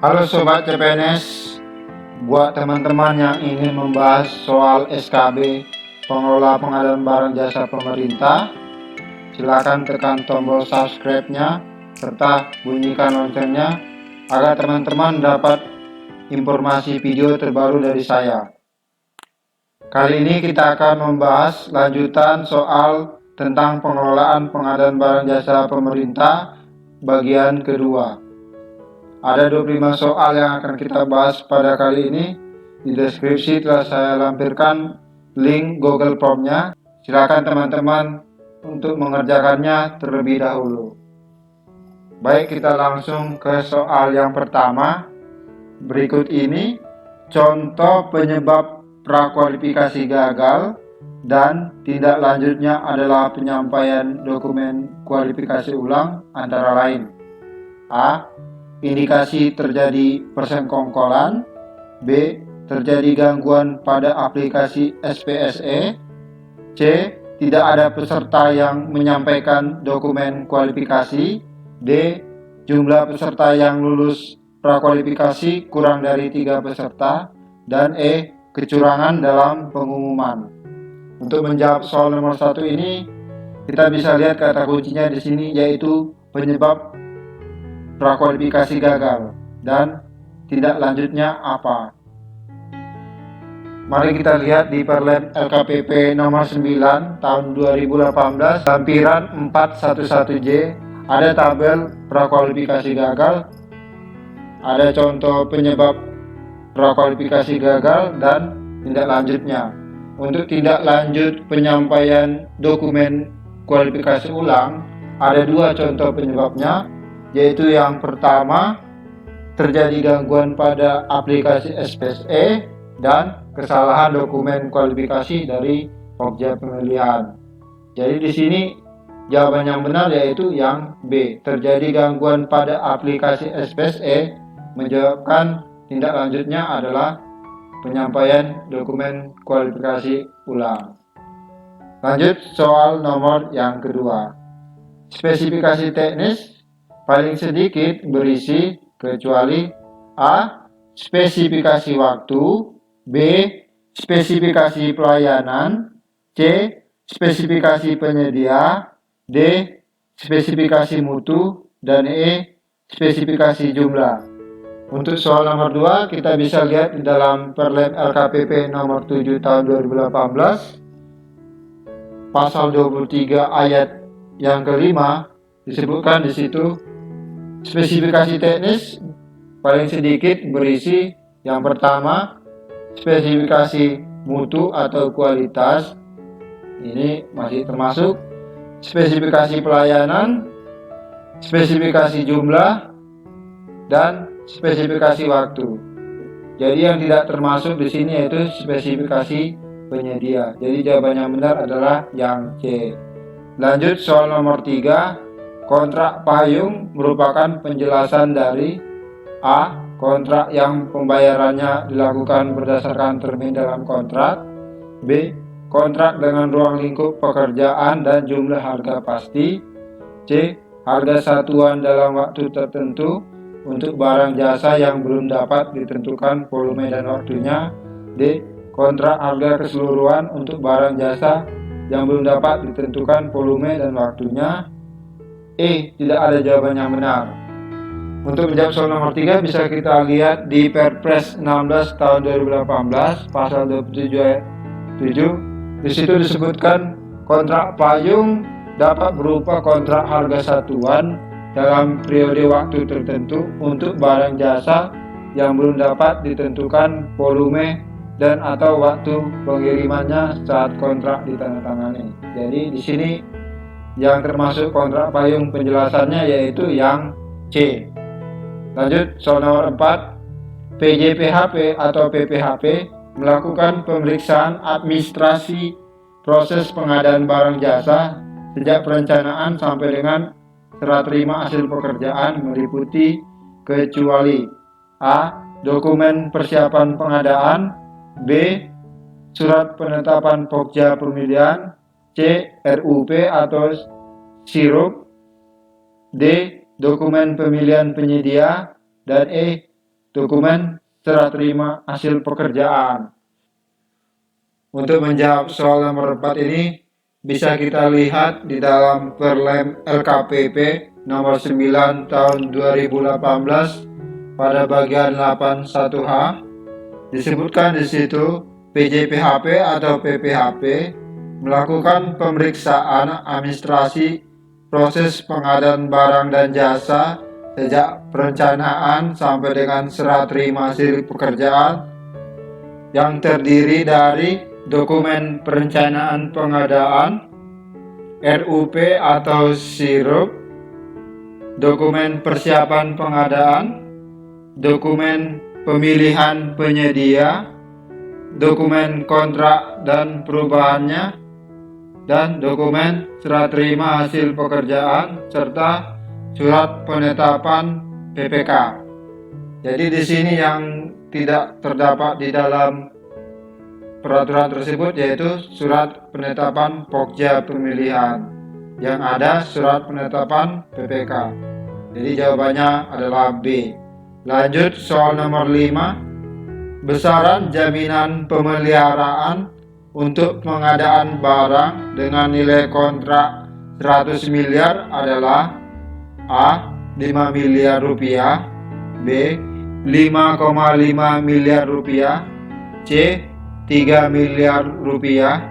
Halo Sobat CPNS, buat teman-teman yang ingin membahas soal SKB pengelola pengadaan barang jasa pemerintah, silakan tekan tombol subscribe-nya serta bunyikan loncengnya agar teman-teman dapat informasi video terbaru dari saya. Kali ini kita akan membahas lanjutan soal tentang pengelolaan pengadaan barang jasa pemerintah bagian kedua. Ada 25 soal yang akan kita bahas pada kali ini. Di deskripsi telah saya lampirkan link Google Form-nya. Silakan teman-teman untuk mengerjakannya terlebih dahulu. Baik, kita langsung ke soal yang pertama. Berikut ini contoh penyebab prakualifikasi gagal dan tindak lanjutnya adalah penyampaian dokumen kualifikasi ulang antara lain: A. Indikasi terjadi persengkongkolan. B. Terjadi gangguan pada aplikasi SPSE. C. Tidak ada peserta yang menyampaikan dokumen kualifikasi. D. Jumlah peserta yang lulus prakualifikasi kurang dari 3 peserta. Dan E. Kecurangan dalam pengumuman. Untuk menjawab soal nomor 1 ini, kita bisa lihat kata kuncinya di sini, yaitu penyebab prakualifikasi gagal dan tindak lanjutnya apa. Mari kita lihat di Perlem LKPP nomor 9 tahun 2018 lampiran 411J, ada tabel prakualifikasi gagal, ada contoh penyebab prakualifikasi gagal dan tindak lanjutnya. Untuk tindak lanjut penyampaian dokumen kualifikasi ulang, ada 2 contoh penyebabnya, yaitu yang pertama, terjadi gangguan pada aplikasi SPSE dan kesalahan dokumen kualifikasi dari Pokja pemilihan. Jadi di sini jawaban yang benar yaitu yang B, terjadi gangguan pada aplikasi SPSE, menjawabkan tindak lanjutnya adalah penyampaian dokumen kualifikasi ulang. Lanjut soal nomor yang kedua. Spesifikasi teknis paling sedikit berisi kecuali A. Spesifikasi waktu. B. Spesifikasi pelayanan. C. Spesifikasi penyedia. D. Spesifikasi mutu. Dan E. Spesifikasi jumlah. Untuk soal nomor 2, kita bisa lihat di dalam Perlem LKPP nomor 7 tahun 2018 pasal 23 ayat yang kelima disebutkan di situ, spesifikasi teknis paling sedikit berisi yang pertama, spesifikasi mutu atau kualitas, ini masih termasuk, spesifikasi pelayanan, spesifikasi jumlah, dan spesifikasi waktu. Jadi yang tidak termasuk di sini yaitu spesifikasi penyedia. Jadi jawaban yang benar adalah yang C. Lanjut soal nomor 3. Kontrak payung merupakan penjelasan dari A. Kontrak yang pembayarannya dilakukan berdasarkan termin dalam kontrak. B. Kontrak dengan ruang lingkup pekerjaan dan jumlah harga pasti. C. Harga satuan dalam waktu tertentu untuk barang jasa yang belum dapat ditentukan volume dan waktunya. D. Kontrak harga keseluruhan untuk barang jasa yang belum dapat ditentukan volume dan waktunya. E. Tidak ada jawaban yang benar. Untuk menjawab soal nomor 3 bisa kita lihat di Perpres 16 tahun 2018 pasal 27 ayat 7. Di situ disebutkan kontrak payung dapat berupa kontrak harga satuan dalam periode waktu tertentu untuk barang jasa yang belum dapat ditentukan volume dan atau waktu pengirimannya saat kontrak ditandatangani. Jadi di sini yang termasuk kontrak payung penjelasannya yaitu yang C. Lanjut soal nomor 4. PJPHP atau PPHP melakukan pemeriksaan administrasi proses pengadaan barang jasa sejak perencanaan sampai dengan serah terima hasil pekerjaan, meliputi kecuali A. Dokumen persiapan pengadaan. B. Surat penetapan Pokja pemilihan. C. RUP atau sirup. D. Dokumen pemilihan penyedia. Dan E. dokumen serah terima hasil pekerjaan. Untuk menjawab soal nomor 4 ini, bisa kita lihat di dalam Perlem LKPP nomor 9 tahun 2018 pada bagian 81H. Disebutkan di situ PJPHP atau PPHP melakukan pemeriksaan administrasi proses pengadaan barang dan jasa sejak perencanaan sampai dengan serah terima hasil pekerjaan yang terdiri dari dokumen perencanaan pengadaan, RUP atau SIRUP, dokumen persiapan pengadaan, dokumen pemilihan penyedia, dokumen kontrak dan perubahannya, dan dokumen serah terima hasil pekerjaan serta surat penetapan PPK. Jadi di sini yang tidak terdapat di dalam peraturan tersebut yaitu surat penetapan Pokja pemilihan. Yang ada surat penetapan PPK. Jadi jawabannya adalah B. Lanjut soal nomor 5. Besaran jaminan pemeliharaan untuk pengadaan barang dengan nilai kontrak 100 miliar adalah A. 5 miliar rupiah, B. 5,5 miliar rupiah, C. 3 miliar rupiah,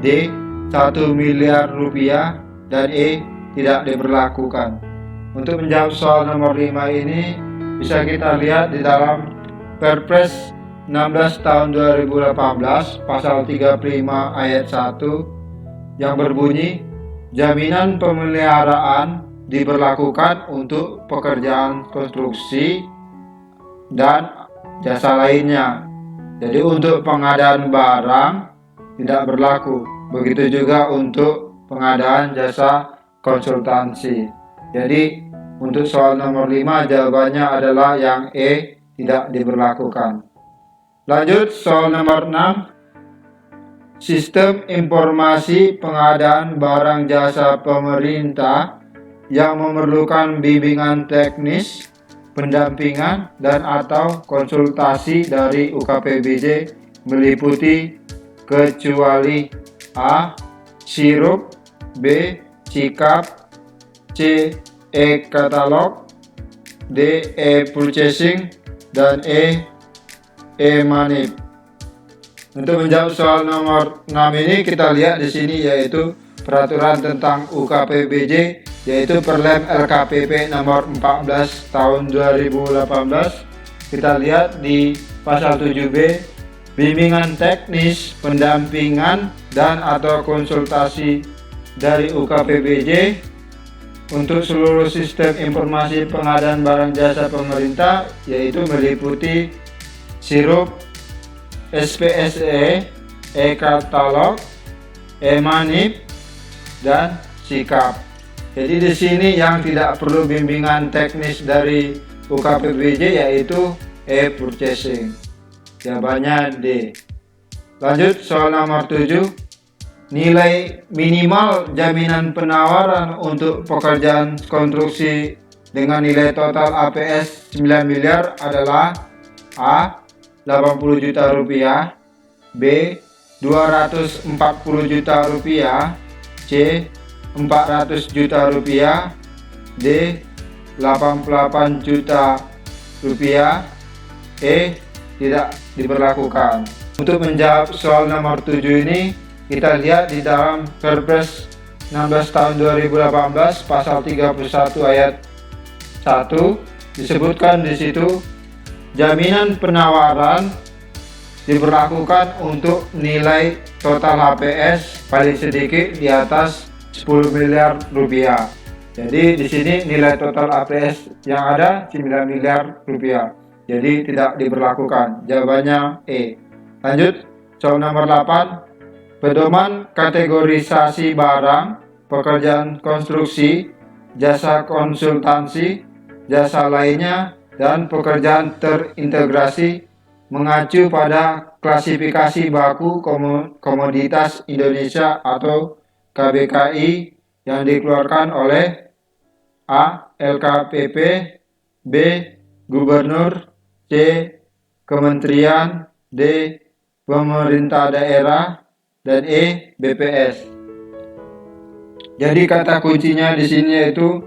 D. 1 miliar rupiah, dan E. tidak diberlakukan. Untuk menjawab soal nomor 5 ini bisa kita lihat di dalam Perpres 16 tahun 2018 pasal 35 ayat 1 yang berbunyi jaminan pemeliharaan diberlakukan untuk pekerjaan konstruksi dan jasa lainnya. Jadi untuk pengadaan barang tidak berlaku. Begitu juga untuk pengadaan jasa konsultansi. Jadi untuk soal nomor 5 jawabannya adalah yang E, tidak diberlakukan. Lanjut soal nomor 6. Sistem informasi pengadaan barang jasa pemerintah yang memerlukan bimbingan teknis, pendampingan dan atau konsultasi dari UKPBJ meliputi kecuali A. SIRUP, B. Sikap, C. E-katalog, D. E-purchasing, dan E. E-manip. Untuk menjawab soal nomor 6 ini kita lihat di sini yaitu peraturan tentang UKPBJ yaitu Perlem LKPP nomor 14 tahun 2018. Kita lihat di pasal 7B bimbingan teknis, pendampingan dan atau konsultasi dari UKPBJ untuk seluruh sistem informasi pengadaan barang jasa pemerintah yaitu meliputi SIRUP, SPSE, E-katalog, E-manip, dan Sikap. Jadi di sini yang tidak perlu bimbingan teknis dari UKPBJ yaitu E-purchasing. Jawabannya D. Lanjut soal nomor 7. Nilai minimal jaminan penawaran untuk pekerjaan konstruksi dengan nilai total APS 9 miliar adalah A. 80 juta rupiah, B. 240 juta rupiah, C. 400 juta rupiah, D. 88 juta rupiah, E. tidak diberlakukan. Untuk menjawab soal nomor 7 ini kita lihat di dalam Perpres 16 tahun 2018 pasal 31 ayat 1 disebutkan di situ jaminan penawaran diberlakukan untuk nilai total HPS paling sedikit di atas 10 miliar rupiah. Jadi di sini nilai total HPS yang ada 9 miliar rupiah. Jadi tidak diberlakukan. Jawabannya E. Lanjut soal nomor 8. Pedoman kategorisasi barang, pekerjaan konstruksi, jasa konsultansi, jasa lainnya, dan pekerjaan terintegrasi mengacu pada klasifikasi baku komoditas Indonesia atau KBKI yang dikeluarkan oleh A. LKPP, B. Gubernur, C. Kementerian, D. Pemerintah daerah, dan E. BPS. Jadi kata kuncinya di sini yaitu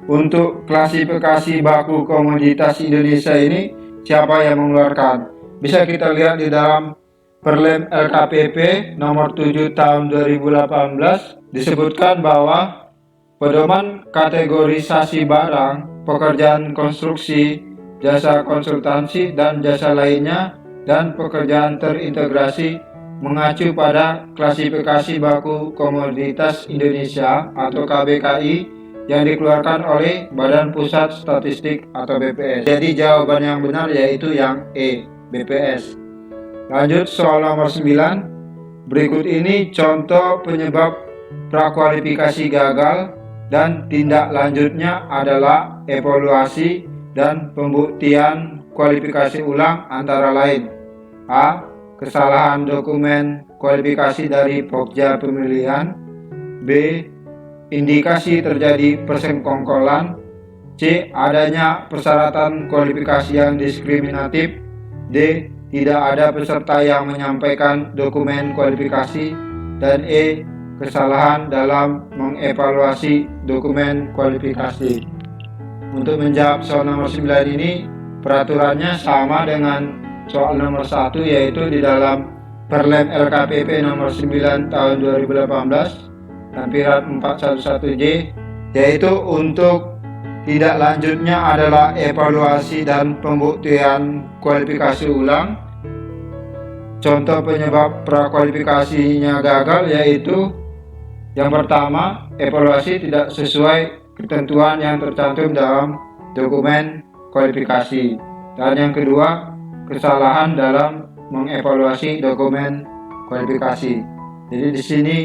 untuk klasifikasi baku komoditas Indonesia ini siapa yang mengeluarkan. Bisa kita lihat di dalam Perlem LKPP nomor 7 tahun 2018 disebutkan bahwa pedoman kategorisasi barang, pekerjaan konstruksi, jasa konsultansi, dan jasa lainnya, dan pekerjaan terintegrasi mengacu pada klasifikasi baku komoditas Indonesia atau KBKI yang dikeluarkan oleh Badan Pusat Statistik atau BPS. Jadi jawaban yang benar yaitu yang E, BPS. Lanjut soal nomor 9. Berikut ini contoh penyebab prakualifikasi gagal dan tindak lanjutnya adalah evaluasi dan pembuktian kualifikasi ulang antara lain. A. Kesalahan dokumen kualifikasi dari Pokja pemilihan. B. Indikasi terjadi persekongkolan. C. Adanya persyaratan kualifikasi yang diskriminatif. D. Tidak ada peserta yang menyampaikan dokumen kualifikasi. Dan E. Kesalahan dalam mengevaluasi dokumen kualifikasi. Untuk menjawab soal nomor 9 ini, peraturannya sama dengan soal nomor 1, yaitu di dalam Perlem LKPP nomor 9 tahun 2018 Lampiran 411J, yaitu untuk tidak lanjutnya adalah evaluasi dan pembuktian kualifikasi ulang. Contoh penyebab prakualifikasinya gagal yaitu yang pertama, evaluasi tidak sesuai ketentuan yang tercantum dalam dokumen kualifikasi. Dan yang kedua, kesalahan dalam mengevaluasi dokumen kualifikasi. Jadi di sini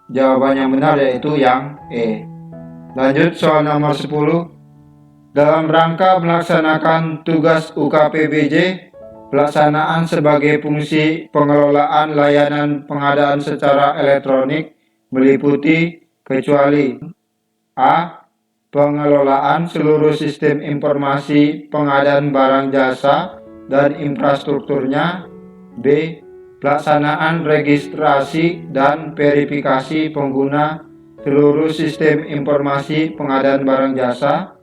jawaban yang benar yaitu yang E. Lanjut soal nomor 10. Dalam rangka melaksanakan tugas UKPBJ, pelaksanaan sebagai fungsi pengelolaan layanan pengadaan secara elektronik meliputi kecuali A. Pengelolaan seluruh sistem informasi pengadaan barang jasa dan infrastrukturnya. B. Pelaksanaan registrasi dan verifikasi pengguna seluruh sistem informasi pengadaan barang jasa.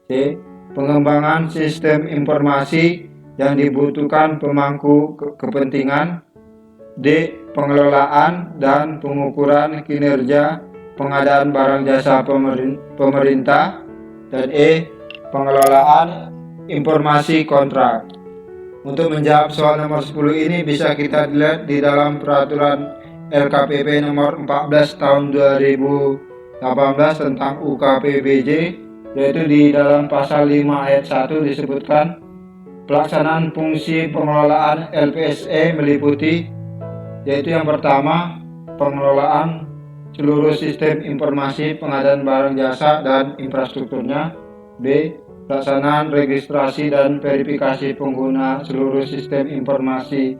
C. Pengembangan sistem informasi yang dibutuhkan pemangku kepentingan. D. Pengelolaan dan pengukuran kinerja pengadaan barang jasa pemerintah. Dan E. Pengelolaan informasi kontrak. Untuk menjawab soal nomor 10 ini bisa kita lihat di dalam peraturan LKPP nomor 14 tahun 2018 tentang UKPBJ, yaitu di dalam pasal 5 ayat 1 disebutkan pelaksanaan fungsi pengelolaan LPSE meliputi, yaitu yang pertama, pengelolaan seluruh sistem informasi pengadaan barang jasa dan infrastrukturnya. B. Pelaksanaan registrasi dan verifikasi pengguna seluruh sistem informasi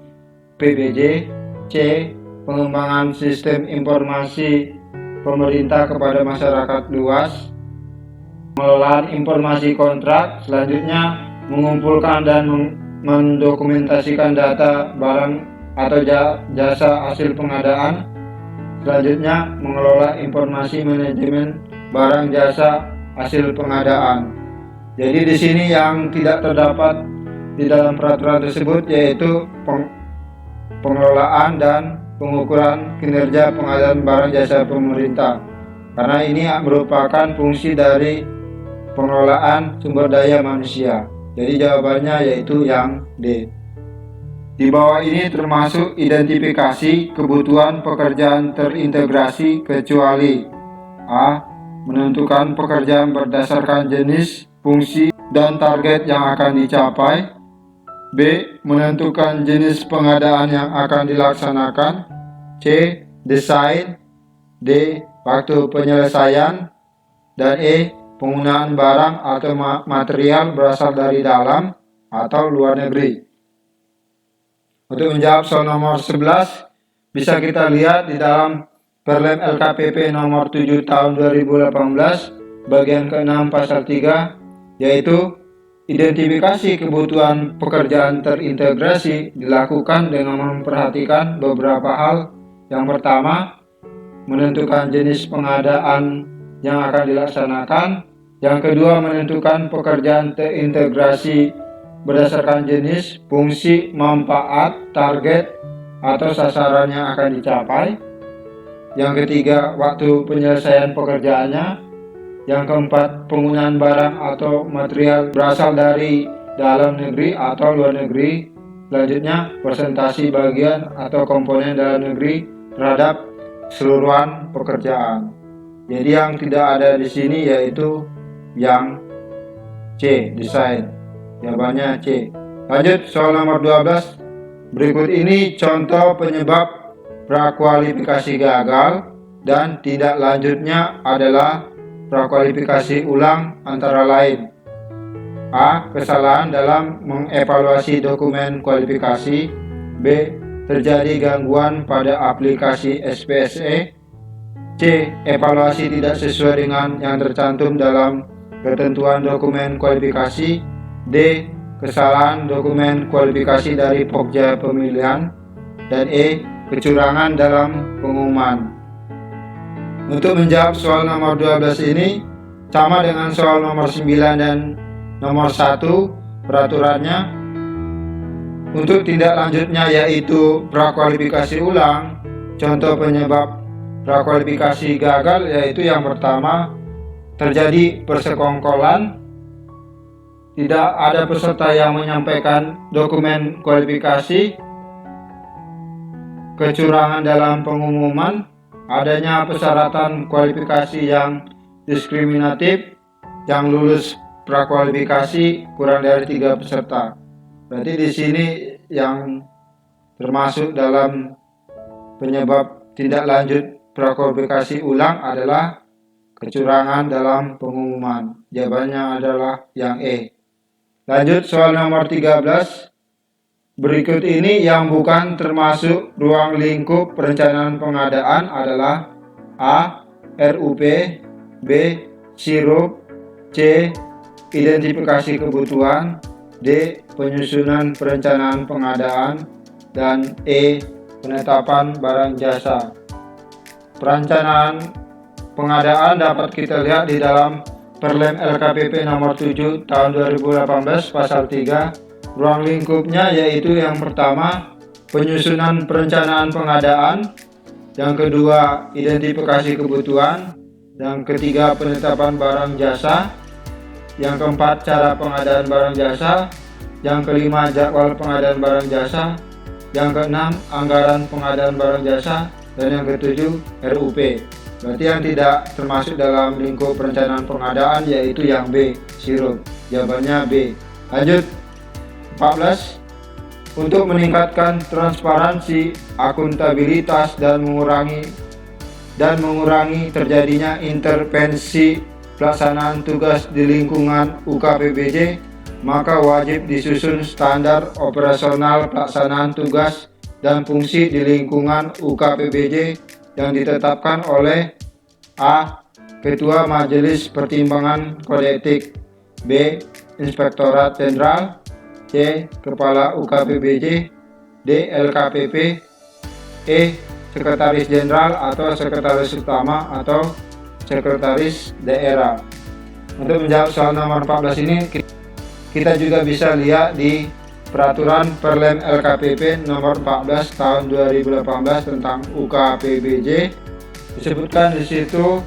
PBJ. C. Pengembangan sistem informasi pemerintah kepada masyarakat luas. Pengelolaan informasi kontrak. Selanjutnya, mengumpulkan dan mendokumentasikan data barang atau jasa hasil pengadaan. Selanjutnya, mengelola informasi manajemen barang jasa hasil pengadaan. Jadi di sini yang tidak terdapat di dalam peraturan tersebut yaitu pengelolaan dan pengukuran kinerja pengadaan barang jasa pemerintah. Karena ini merupakan fungsi dari pengelolaan sumber daya manusia. Jadi jawabannya yaitu yang D. Di bawah ini termasuk identifikasi kebutuhan pekerjaan terintegrasi kecuali A. Menentukan pekerjaan berdasarkan jenis, fungsi, dan target yang akan dicapai. B. Menentukan jenis pengadaan yang akan dilaksanakan. C. Desain. D. Waktu penyelesaian. Dan E. Penggunaan barang atau material berasal dari dalam atau luar negeri. Untuk menjawab soal nomor 11, bisa kita lihat di dalam Perlem LKPP nomor 7 tahun 2018 bagian ke-6 pasal 3, yaitu Identifikasi kebutuhan pekerjaan terintegrasi dilakukan dengan memperhatikan beberapa hal. Yang pertama, menentukan jenis pengadaan yang akan dilaksanakan. Yang kedua, menentukan pekerjaan terintegrasi berdasarkan jenis, fungsi, manfaat, target, atau sasaran yang akan dicapai. Yang ketiga, waktu penyelesaian pekerjaannya. Yang keempat, penggunaan barang atau material berasal dari dalam negeri atau luar negeri. Selanjutnya, presentasi bagian atau komponen dalam negeri terhadap keseluruhan pekerjaan. Jadi yang tidak ada di sini yaitu yang C, desain. Jawabannya C. Lanjut soal nomor 12. Berikut ini contoh penyebab prakualifikasi gagal dan tindak lanjutnya adalah prakualifikasi ulang antara lain. A. Kesalahan dalam mengevaluasi dokumen kualifikasi. B. Terjadi gangguan pada aplikasi SPSE. C. Evaluasi tidak sesuai dengan yang tercantum dalam ketentuan dokumen kualifikasi. D. Kesalahan dokumen kualifikasi dari Pokja pemilihan. Dan E. Kecurangan dalam pengumuman. Untuk menjawab soal nomor 12 ini sama dengan soal nomor 9 dan nomor 1 peraturannya. Untuk tindak lanjutnya yaitu prakualifikasi ulang. Contoh penyebab prakualifikasi gagal yaitu yang pertama, terjadi persekongkolan. Tidak ada peserta yang menyampaikan dokumen kualifikasi. Kecurangan dalam pengumuman. Adanya persyaratan kualifikasi yang diskriminatif, yang lulus prakualifikasi kurang dari 3 peserta. Berarti di sini yang termasuk dalam penyebab tindak lanjut prakualifikasi ulang adalah kecurangan dalam pengumuman. Jawabannya adalah yang E. Lanjut soal nomor 13. Berikut ini yang bukan termasuk ruang lingkup perencanaan pengadaan adalah A. RUP, B. Sirup, C. Identifikasi kebutuhan, D. Penyusunan perencanaan pengadaan, dan E. Penetapan barang jasa. Perencanaan pengadaan dapat kita lihat di dalam Perlem LKPP nomor 7 tahun 2018 pasal 3. Ruang lingkupnya yaitu yang pertama, penyusunan perencanaan pengadaan. Yang kedua, identifikasi kebutuhan. Yang ketiga, penetapan barang jasa. Yang keempat, cara pengadaan barang jasa. Yang kelima, jadwal pengadaan barang jasa. Yang keenam, anggaran pengadaan barang jasa. Dan yang ketujuh, RUP. Berarti yang tidak termasuk dalam lingkup perencanaan pengadaan yaitu yang B, sirup. Jawabannya B. Lanjut. 14. Untuk meningkatkan transparansi, akuntabilitas dan mengurangi terjadinya intervensi pelaksanaan tugas di lingkungan UKPBJ, maka wajib disusun standar operasional pelaksanaan tugas dan fungsi di lingkungan UKPBJ yang ditetapkan oleh A. Ketua Majelis Pertimbangan Kode Etik, B. Inspektorat Jenderal, C. Kepala UKPBJ, D. LKPP, E. Sekretaris Jenderal atau Sekretaris Utama atau Sekretaris Daerah. Untuk menjawab soal nomor 14 ini kita juga bisa lihat di Peraturan Perlem LKPP nomor 14 tahun 2018 tentang UKPBJ. Disebutkan di situ,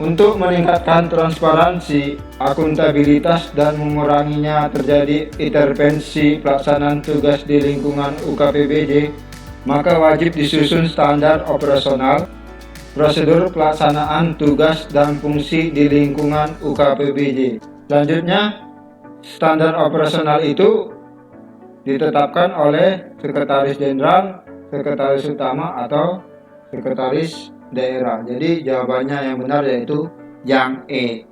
untuk meningkatkan transparansi, akuntabilitas dan menguranginya terjadi intervensi pelaksanaan tugas di lingkungan UKPBJ, maka wajib disusun standar operasional, prosedur pelaksanaan tugas dan fungsi di lingkungan UKPBJ. Selanjutnya, standar operasional itu ditetapkan oleh Sekretaris Jenderal, Sekretaris Utama atau Sekretaris Daerah. Jadi jawabannya yang benar yaitu yang E.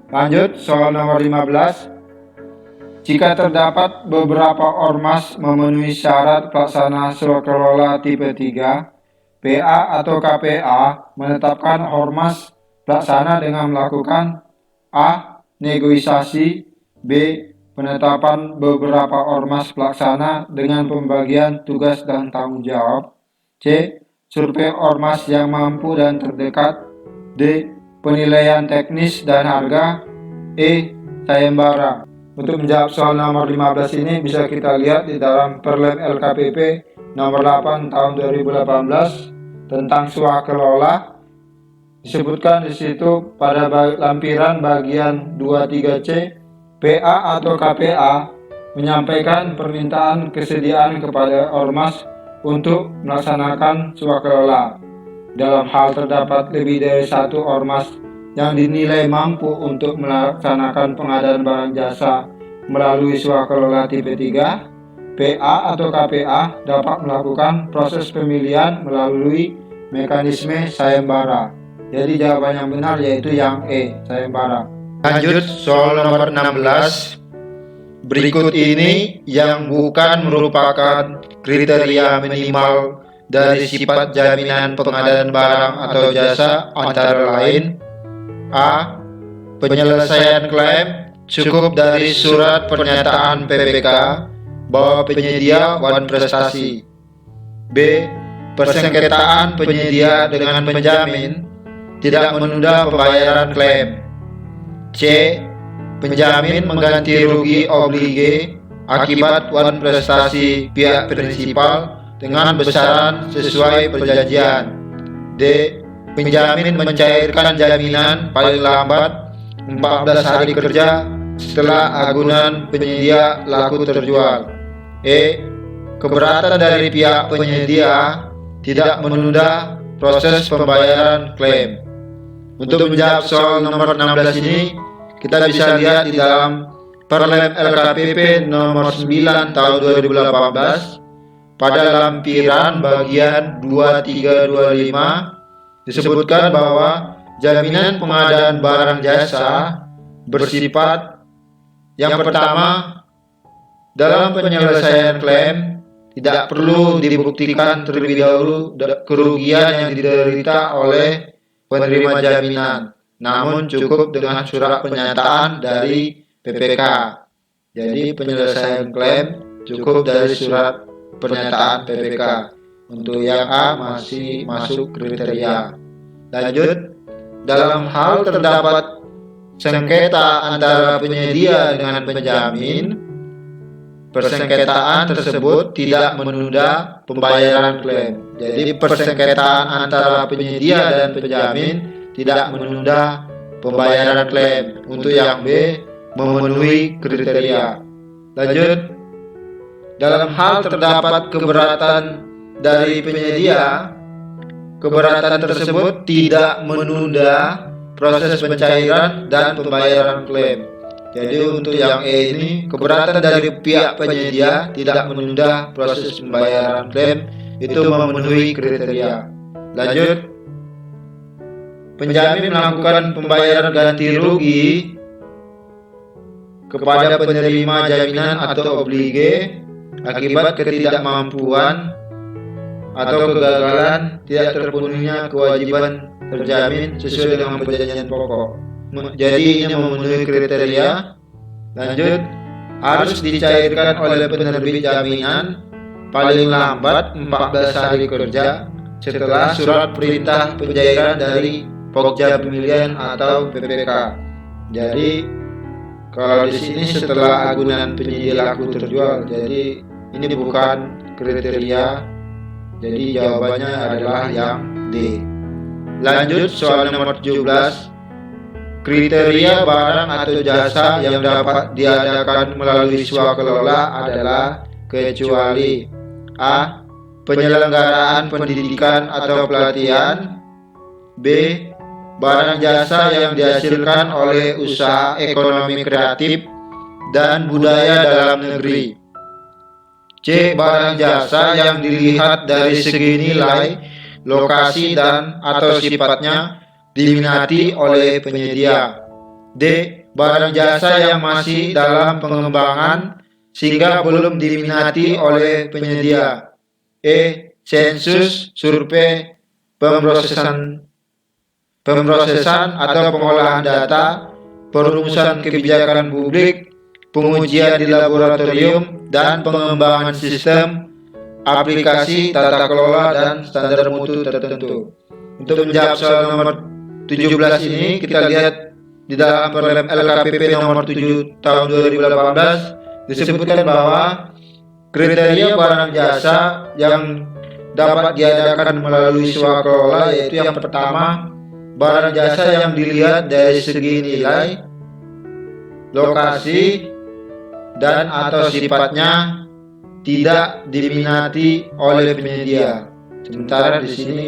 Lanjut soal nomor 15. Jika terdapat beberapa ormas memenuhi syarat pelaksana swakelola tipe 3, PA atau KPA menetapkan ormas pelaksana dengan melakukan A. Negosiasi, B. penetapan beberapa ormas pelaksana dengan pembagian tugas dan tanggung jawab. C. Survei ormas yang mampu dan terdekat. D. Penilaian teknis dan harga. E. Sayembara. Untuk menjawab soal nomor 15 ini bisa kita lihat di dalam Perlep LKPP nomor 8 tahun 2018 tentang swakelola. Disebutkan di situ pada lampiran bagian 23C, PA atau KPA menyampaikan permintaan kesediaan kepada ormas untuk melaksanakan swakelola. Dalam hal terdapat lebih dari satu ormas yang dinilai mampu untuk melaksanakan pengadaan barang jasa melalui swakelola tipe 3, PA atau KPA dapat melakukan proses pemilihan melalui mekanisme sayembara. Jadi jawaban yang benar yaitu yang E, sayembara. Lanjut soal nomor 16. Berikut ini yang bukan merupakan kriteria minimal dari sifat jaminan pengadaan barang atau jasa antara lain: A. Penyelesaian klaim cukup dari surat pernyataan PPK bahwa penyedia wan prestasi. B. Persengketaan penyedia dengan penjamin tidak menunda pembayaran klaim. C. Penjamin mengganti rugi oblige akibat wan prestasi pihak prinsipal dengan besaran sesuai perjanjian. D. Penjamin mencairkan jaminan paling lambat 14 hari kerja setelah agunan penyedia laku terjual. E. Keberatan dari pihak penyedia tidak menunda proses pembayaran klaim. Untuk menjawab soal nomor 16 ini, kita bisa lihat di dalam Perlep LKPP nomor 9 tahun 2018 pada lampiran bagian 2325 disebutkan bahwa jaminan pengadaan barang jasa bersifat yang pertama, dalam penyelesaian klaim tidak perlu dibuktikan terlebih dahulu kerugian yang diderita oleh penerima jaminan, namun cukup dengan surat pernyataan dari PPK. Jadi penyelesaian klaim cukup dari surat pernyataan PPK. Untuk yang A masih masuk kriteria. Lanjut, dalam hal terdapat sengketa antara penyedia dengan penjamin, persengketaan tersebut tidak menunda pembayaran klaim. Jadi persengketaan antara penyedia dan penjamin tidak menunda pembayaran klaim. Untuk yang B memenuhi kriteria. Lanjut, dalam hal terdapat keberatan dari penyedia, keberatan tersebut tidak menunda proses pencairan dan pembayaran klaim. Jadi untuk yang E ini, keberatan dari pihak penyedia tidak menunda proses pembayaran klaim, itu memenuhi kriteria. Lanjut, penjamin melakukan pembayaran ganti rugi kepada penerima jaminan atau oblige akibat ketidakmampuan atau kegagalan tidak terpenuhinya kewajiban terjamin sesuai dengan perjanjian pokok. Jadi ini memenuhi kriteria. Lanjut, harus dicairkan oleh penerbit jaminan paling lambat 14 hari kerja setelah surat perintah pencairan dari Pokja Pemilihan atau PPK. Jadi kalau di sini setelah agunan penyedia laku terjual, jadi ini bukan kriteria. Jadi jawabannya adalah yang D. Lanjut soal nomor 17. Kriteria barang atau jasa yang dapat diadakan melalui swakelola adalah kecuali A. Penyelenggaraan pendidikan atau pelatihan. B. Barang jasa yang dihasilkan oleh usaha ekonomi kreatif dan budaya dalam negeri. C. Barang jasa yang dilihat dari segi nilai, lokasi dan atau sifatnya diminati oleh penyedia. D. Barang jasa yang masih dalam pengembangan sehingga belum diminati oleh penyedia. E. Sensus, survei, pemrosesan atau pengolahan data, perumusan kebijakan publik, pengujian di laboratorium, dan pengembangan sistem, aplikasi, tata kelola, dan standar mutu tertentu. Untuk menjawab soal nomor 17 ini, kita lihat di dalam Perlem LKPP nomor 7 tahun 2018 disebutkan bahwa kriteria barang jasa yang dapat diadakan melalui swakelola yaitu yang pertama, barang jasa yang dilihat dari segi nilai, lokasi, dan atau sifatnya tidak diminati oleh penyedia. Sementara di sini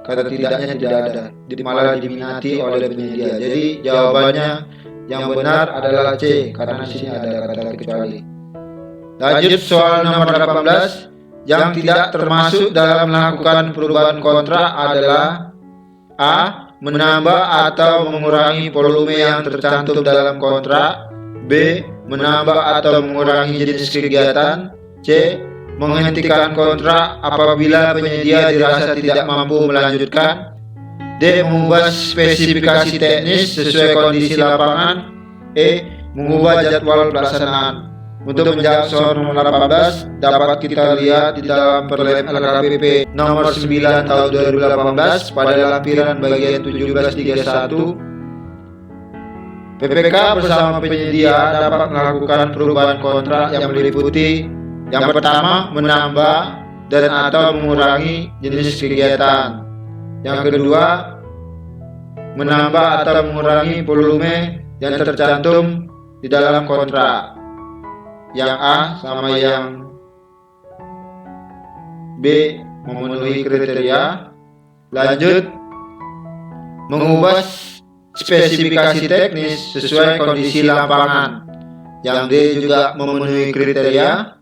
kata tidaknya tidak ada, malah diminati oleh penyedia. Jadi jawabannya yang benar adalah C, karena di sini ada kata kecuali. Lanjut soal nomor 18, yang tidak termasuk dalam melakukan perubahan kontrak adalah A. Menambah atau mengurangi volume yang tercantum dalam kontrak, B. Menambah atau mengurangi jenis kegiatan, C. Menghentikan kontrak apabila penyedia dirasa tidak mampu melanjutkan, D. Mengubah spesifikasi teknis sesuai kondisi lapangan, E. Mengubah jadwal pelaksanaan. Untuk menjawab soal nomor 18 dapat kita lihat di dalam Perlem LKPP nomor 9 tahun 2018 pada lampiran bagian 1731. PPK bersama penyedia dapat melakukan perubahan kontrak yang meliputi yang pertama, menambah dan atau mengurangi jenis kegiatan. Yang kedua, menambah atau mengurangi volume yang tercantum di dalam kontrak. Yang A sama yang B memenuhi kriteria. Lanjut, mengubah spesifikasi teknis sesuai kondisi lapangan. Yang D juga memenuhi kriteria.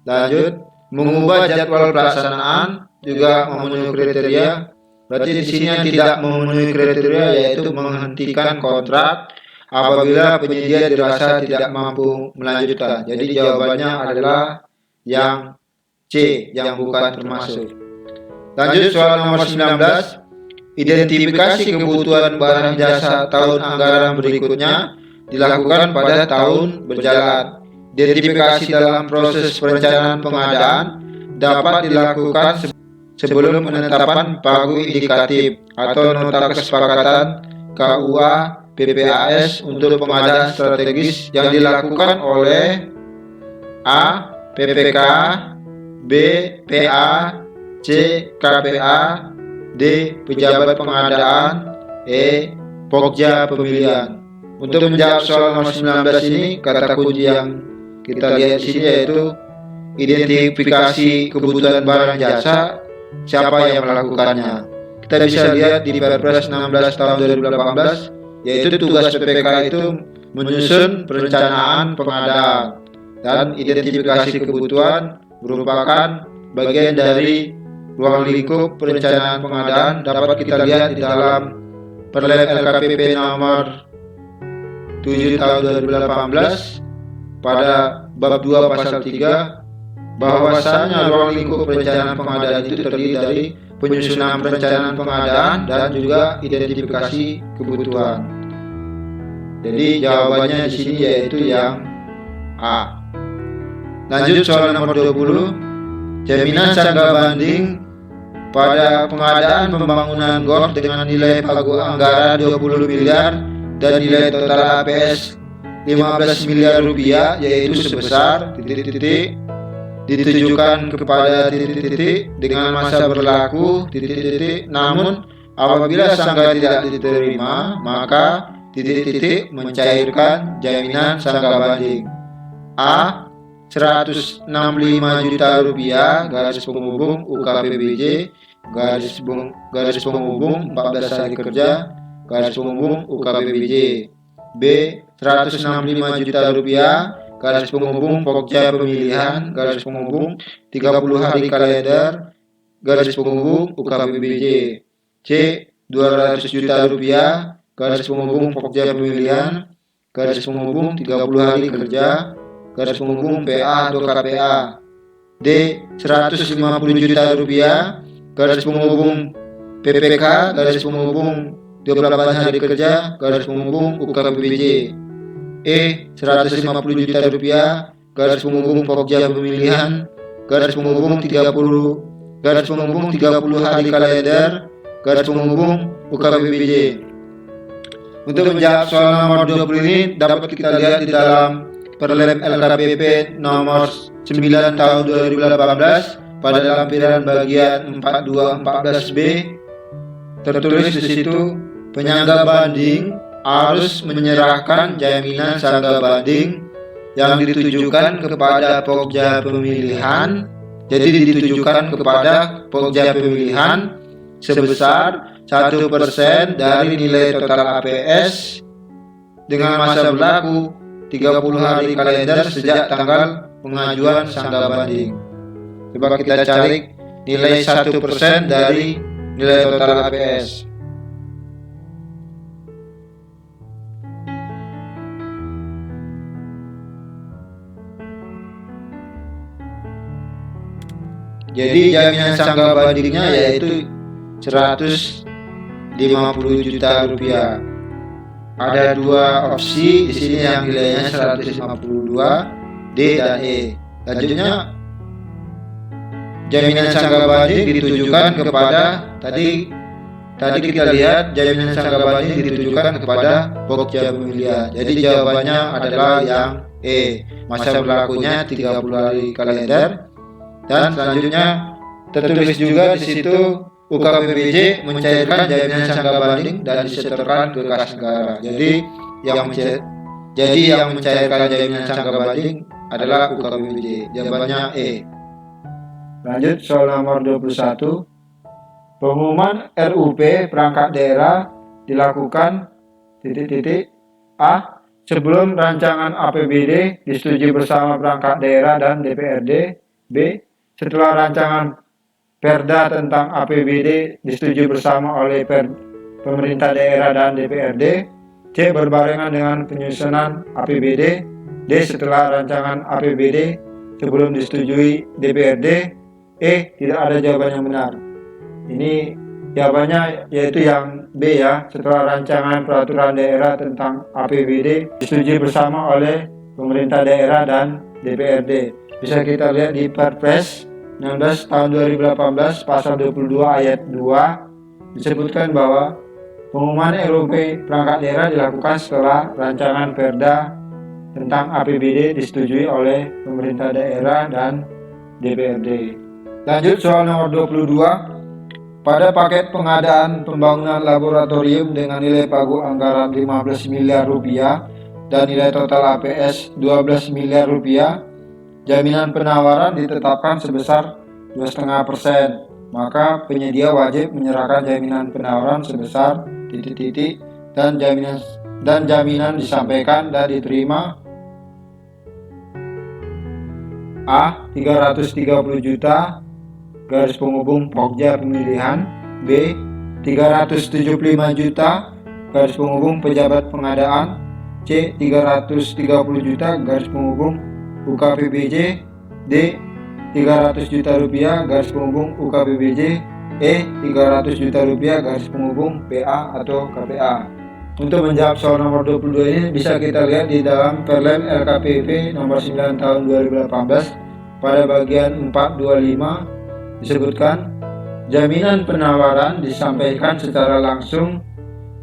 Lanjut, mengubah jadwal pelaksanaan juga memenuhi kriteria. Berarti di sini yang tidak memenuhi kriteria yaitu menghentikan kontrak apabila penyedia dirasa tidak mampu melanjutkan. Jadi jawabannya adalah yang C, yang bukan termasuk. Lanjut soal nomor 19. Identifikasi kebutuhan barang jasa tahun anggaran berikutnya dilakukan pada tahun berjalan. Identifikasi dalam proses perencanaan pengadaan dapat dilakukan sebelum penetapan pagu indikatif atau nota kesepakatan KUA PPAS untuk pengadaan strategis yang dilakukan oleh A. PPK, B. PA, C. KPA, D. Pejabat pengadaan, E. Pokja pemilihan. Untuk menjawab soal nomor 19 ini, kata kunci yang kita lihat di sini yaitu identifikasi kebutuhan barang jasa, siapa yang melakukannya. Kita bisa lihat di Perpres 16 tahun 2018, yaitu tugas PPK itu menyusun perencanaan pengadaan dan identifikasi kebutuhan merupakan bagian dari ruang lingkup perencanaan pengadaan. Dapat kita lihat di dalam Perlem LKPP nomor 7 tahun 2018 pada bab 2 pasal 3 bahwasanya ruang lingkup perencanaan pengadaan itu terdiri dari penyusunan perencanaan pengadaan dan juga identifikasi kebutuhan. Jadi jawabannya di sini yaitu yang A. Lanjut soal nomor 20. Jaminan sangga banding pada pengadaan pembangunan GOR dengan nilai pagu anggaran 20 miliar dan nilai total APS 15 miliar rupiah, yaitu sebesar ditujukan kepada dengan masa berlaku namun apabila sangga tidak diterima maka mencairkan jaminan sangga banding. A. 165 juta rupiah garis penghubung UKPBJ garis penghubung 14 hari kerja garis penghubung UKPBJ. B. 165 juta rupiah garis penghubung Pokja pemilihan garis penghubung 30 hari kalender garis penghubung UKPBJ. C. 200 juta rupiah garis penghubung Pokja pemilihan garis penghubung 30 hari kerja garis penghubung PA atau KPA. D. 150 juta rupiah garis penghubung PPK garis penghubung 28 hari kerja garis penghubung UKPBJ. 150 juta rupiah, garis penghubung Pokja pemilihan, garis penghubung 30 hari kalender, garis penghubung UKPBJ. Untuk menjawab soal nomor 20 ini dapat kita lihat di dalam Perlem LKPP nomor 9 tahun 2018 pada lampiran bagian 4214B tertulis di situ penyangga banding harus menyerahkan jaminan sangga banding yang ditujukan kepada Pokja pemilihan. Jadi ditujukan kepada Pokja pemilihan sebesar 1% dari nilai total APS dengan masa berlaku 30 hari kalender sejak tanggal pengajuan sangga banding. Coba kita cari nilai 1% dari nilai total APS. Jadi jaminan sangga bandingnya yaitu 150 juta rupiah. Ada dua opsi di sini yang nilainya 152 D dan E. Selanjutnya jaminan sangga banding ditujukan kepada tadi kita lihat jaminan sangga banding ditujukan kepada Pokja pemilihan. Jadi jawabannya adalah yang E. Masa berlakunya 30 hari kalender. Dan selanjutnya tertulis juga di situ UKPBJ mencairkan jaminan sangga banding dan disetorkan ke kas negara. Jadi yang mencairkan jaminan sangga banding adalah UKPBJ. Jawabannya E. Lanjut soal nomor 21. Pengumuman RUP perangkat daerah dilakukan A. Sebelum rancangan APBD disetujui bersama perangkat daerah dan DPRD. B. Setelah rancangan Perda tentang APBD disetujui bersama oleh pemerintah daerah dan DPRD. C. Berbarengan dengan penyusunan APBD. D. Setelah rancangan APBD sebelum disetujui DPRD. E. Tidak ada jawaban yang benar. Ini jawabannya yaitu yang B ya. Setelah rancangan peraturan daerah tentang APBD disetujui bersama oleh pemerintah daerah dan DPRD. Bisa kita lihat di Perpres 19 tahun 2018 pasal 22 ayat 2 disebutkan bahwa pengumuman RUP perangkat daerah dilakukan setelah rancangan Perda tentang APBD disetujui oleh pemerintah daerah dan DPRD. Lanjut soal nomor 22. Pada paket pengadaan pembangunan laboratorium dengan nilai pagu anggaran 15 miliar rupiah dan nilai total APS 12 miliar rupiah, jaminan penawaran ditetapkan sebesar 2,5%. Maka penyedia wajib menyerahkan jaminan penawaran sebesar ... dan jaminan disampaikan dan diterima A. 330 juta garis penghubung Pokja pemilihan. B. 375 juta garis penghubung pejabat pengadaan. C. 330 juta garis penghubung UKPBJ. D. 300 juta rupiah garis penghubung UKPBJ. E. 300 juta rupiah garis penghubung PA atau KPA. Untuk menjawab soal nomor 22 ini bisa kita lihat di dalam Perlem LKPP nomor 9 tahun 2018 pada bagian 425 disebutkan jaminan penawaran disampaikan secara langsung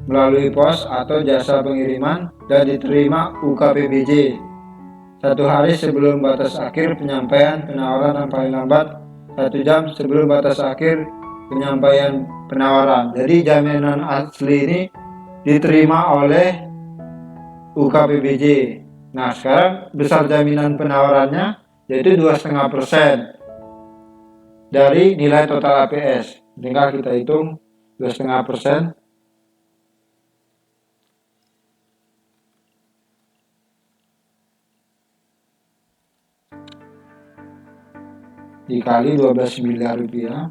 melalui pos atau jasa pengiriman dan diterima UKPBJ 1 hari sebelum batas akhir penyampaian penawaran dan paling lambat 1 jam sebelum batas akhir penyampaian penawaran. Jadi jaminan asli ini diterima oleh UKPBJ. Nah sekarang besar jaminan penawarannya yaitu 2,5% dari nilai total APS. Tinggal kita hitung 2,5% dikali 12 miliar rupiah.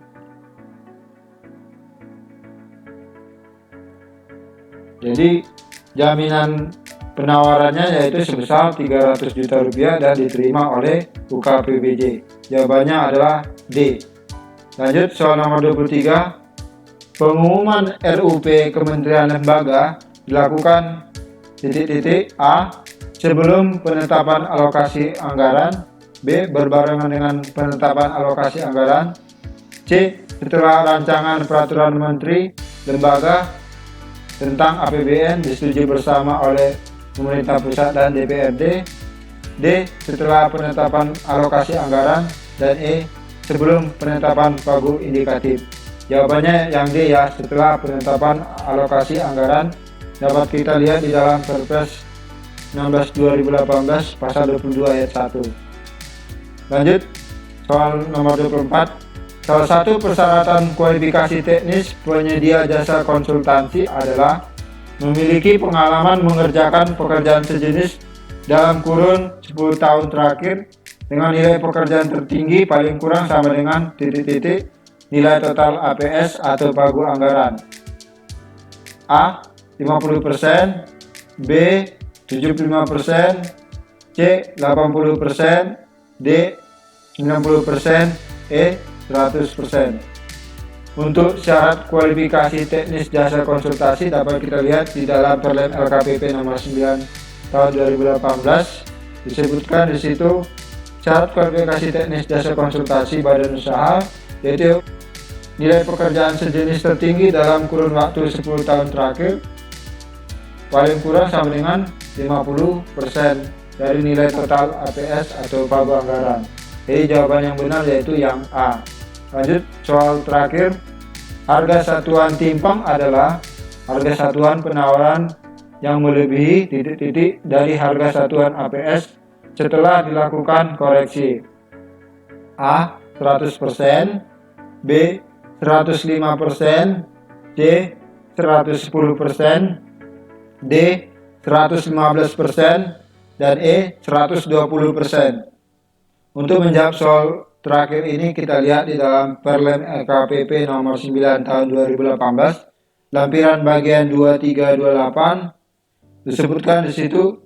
Jadi jaminan penawarannya yaitu sebesar 300 juta rupiah dan diterima oleh UKPBJ. Jawabannya adalah D. Lanjut soal nomor 23. Pengumuman RUP Kementerian Lembaga dilakukan A. sebelum penetapan alokasi anggaran. B. Berbarengan dengan penetapan alokasi anggaran. C. Setelah rancangan peraturan menteri lembaga tentang APBN disetujui bersama oleh pemerintah pusat dan DPRD. D. Setelah penetapan alokasi anggaran. Dan E. Sebelum penetapan pagu indikatif. Jawabannya yang D ya, setelah penetapan alokasi anggaran. Dapat kita lihat di dalam Perpres 16/2018 pasal 22 ayat 1. Lanjut, soal nomor 24. Salah satu persyaratan kualifikasi teknis penyedia jasa konsultansi adalah memiliki pengalaman mengerjakan pekerjaan sejenis dalam kurun 10 tahun terakhir dengan nilai pekerjaan tertinggi paling kurang sama dengan titik-titik nilai total APS atau pagu anggaran. A. 50%, B. 75%, C. 80%, D. 90%, E. 100%. Untuk syarat kualifikasi teknis jasa konsultasi dapat kita lihat di dalam Perlem LKPP nomor 9 tahun 2018. Disebutkan di situ syarat kualifikasi teknis jasa konsultasi badan usaha yaitu nilai pekerjaan sejenis tertinggi dalam kurun waktu 10 tahun terakhir paling kurang sama dengan 50% dari nilai total APS atau pagu anggaran. Jadi jawaban yang benar yaitu yang A. Lanjut, soal terakhir. Harga satuan timpang adalah harga satuan penawaran yang melebihi titik-titik dari harga satuan APS setelah dilakukan koreksi. A. 100%, B. 105%, C. 110%, D. 115%, dan E. 120%. Untuk menjawab soal terakhir ini kita lihat di dalam Perlem LKPP nomor 9 tahun 2018 lampiran bagian 2328 disebutkan di situ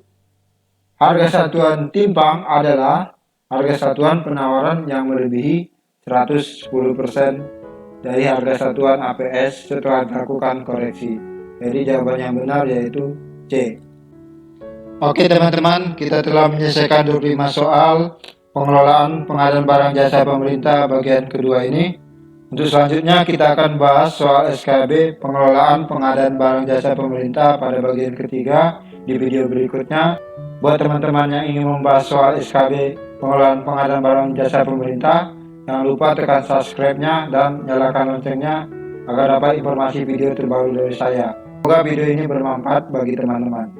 harga satuan timpang adalah harga satuan penawaran yang melebihi 110% dari harga satuan APS setelah dilakukan koreksi. Jadi jawaban yang benar yaitu C. Oke teman-teman, kita telah menyelesaikan 25 soal pengelolaan pengadaan barang jasa pemerintah bagian kedua ini. Untuk selanjutnya kita akan bahas soal SKB pengelolaan pengadaan barang jasa pemerintah pada bagian ketiga di video berikutnya. Buat teman-teman yang ingin membahas soal SKB pengelolaan pengadaan barang jasa pemerintah, jangan lupa tekan subscribe-nya dan nyalakan loncengnya agar dapat informasi video terbaru dari saya. Semoga video ini bermanfaat bagi teman-teman.